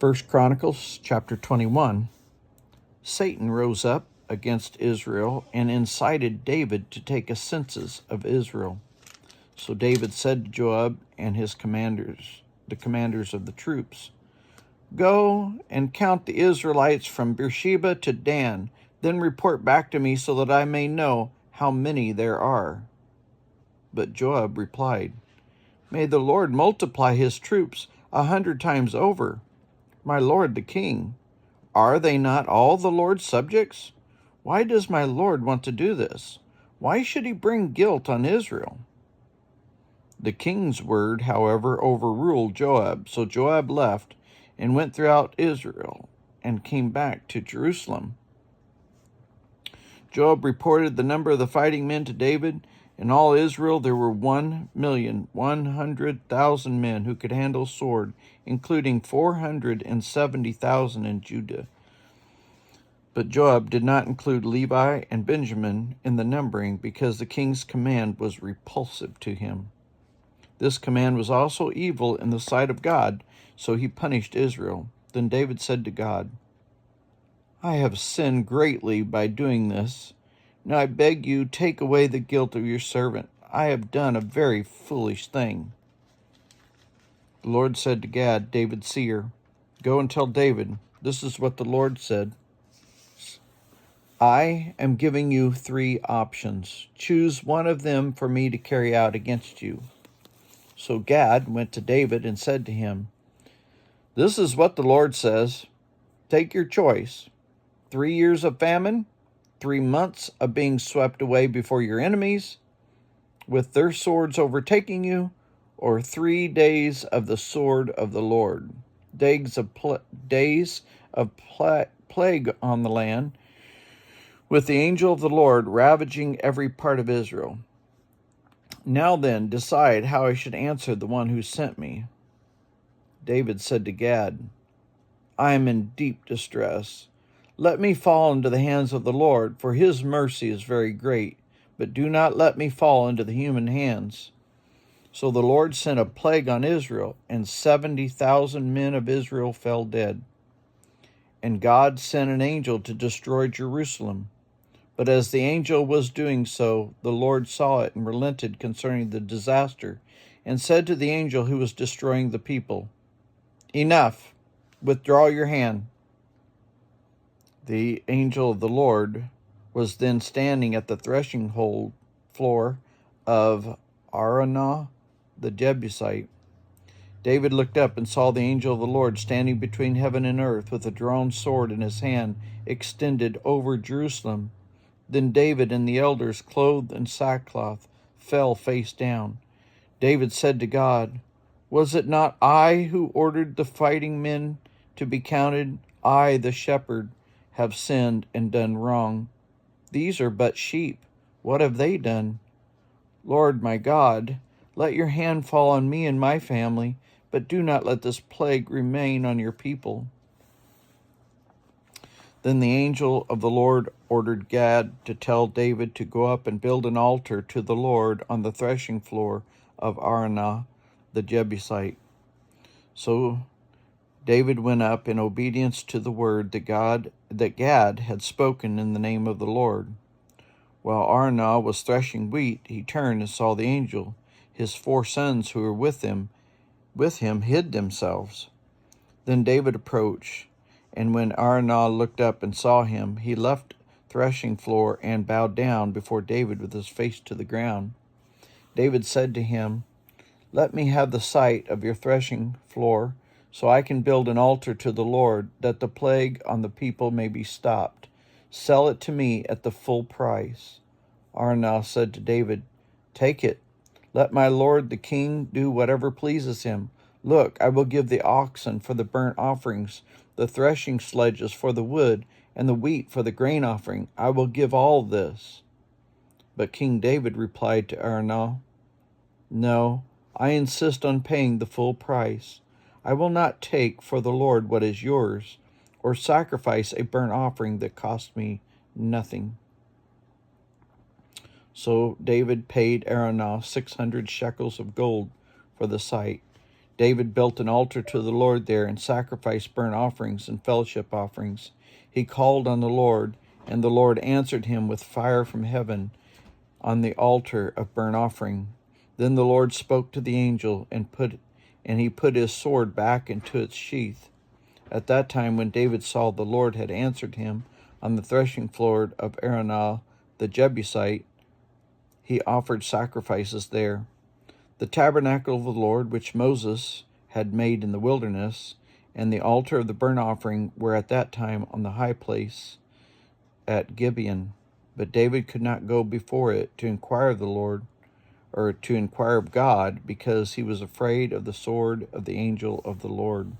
1 Chronicles chapter 21. Satan rose up against Israel and incited David to take a census of Israel. So David said to Joab and his commanders, the commanders of the troops, "Go and count the Israelites from Beersheba to Dan, then report back to me so that I may know how many there are." But Joab replied, "May the Lord multiply his troops 100 times over. My lord the king, are they not all the Lord's subjects? Why does my lord want to do this? Why should he bring guilt on Israel?" The king's word, however, overruled Joab. So Joab left and went throughout Israel and came back to Jerusalem. Joab reported the number of the fighting men to David. In all Israel there were 1,100,000 men who could handle sword, including 470,000 in Judah. But Joab did not include Levi and Benjamin in the numbering because the king's command was repulsive to him. This command was also evil in the sight of God, so he punished Israel. Then David said to God, "I have sinned greatly by doing this. Now I beg you, take away the guilt of your servant. I have done a very foolish thing." The Lord said to Gad, David's seer, "Go and tell David, this is what the Lord said. I am giving you 3 options. Choose one of them for me to carry out against you." So Gad went to David and said to him, "This is what the Lord says. Take your choice. 3 years of famine, 3 months of being swept away before your enemies, with their swords overtaking you, or 3 days of the sword of the Lord, days of plague on the land, with the angel of the Lord ravaging every part of Israel. Now then, decide how I should answer the one who sent me." David said to Gad, "I am in deep distress. Let me fall into the hands of the Lord, for his mercy is very great, but do not let me fall into the human hands." So the Lord sent a plague on Israel, and 70,000 men of Israel fell dead. And God sent an angel to destroy Jerusalem. But as the angel was doing so, the Lord saw it and relented concerning the disaster, and said to the angel who was destroying the people, "Enough, withdraw your hand." The angel of the Lord was then standing at the threshing floor of Araunah the Jebusite. David looked up and saw the angel of the Lord standing between heaven and earth with a drawn sword in his hand extended over Jerusalem. Then David and the elders, clothed in sackcloth, fell face down. David said to God, "Was it not I who ordered the fighting men to be counted? I, the shepherd, have sinned and done wrong. These are but sheep. What have they done? Lord my God, let your hand fall on me and my family, but do not let this plague remain on your people." Then the angel of the Lord ordered Gad to tell David to go up and build an altar to the Lord on the threshing floor of Araunah the Jebusite. So David went up in obedience to the word that Gad had spoken in the name of the Lord. While Araunah was threshing wheat, he turned and saw the angel. His 4 sons who were with him hid themselves. Then David approached, and when Araunah looked up and saw him, he left threshing floor and bowed down before David with his face to the ground. David said to him, "Let me have the site of your threshing floor, so I can build an altar to the Lord, that the plague on the people may be stopped. Sell it to me at the full price." Araunah said to David, "Take it. Let my lord the king do whatever pleases him. Look, I will give the oxen for the burnt offerings, the threshing sledges for the wood, and the wheat for the grain offering. I will give all this." But King David replied to Araunah, "No, I insist on paying the full price. I will not take for the Lord what is yours, or sacrifice a burnt offering that cost me nothing." So David paid Araunah 600 shekels of gold for the site. David built an altar to the Lord there and sacrificed burnt offerings and fellowship offerings. He called on the Lord, and the Lord answered him with fire from heaven on the altar of burnt offering. Then the Lord spoke to the angel, and he put his sword back into its sheath. At that time, when David saw the Lord had answered him on the threshing floor of Araunah the Jebusite, he offered sacrifices there. The tabernacle of the Lord, which Moses had made in the wilderness, and the altar of the burnt offering were at that time on the high place at Gibeon. But David could not go before it to inquire of the Lord, or to inquire of God, because he was afraid of the sword of the angel of the Lord.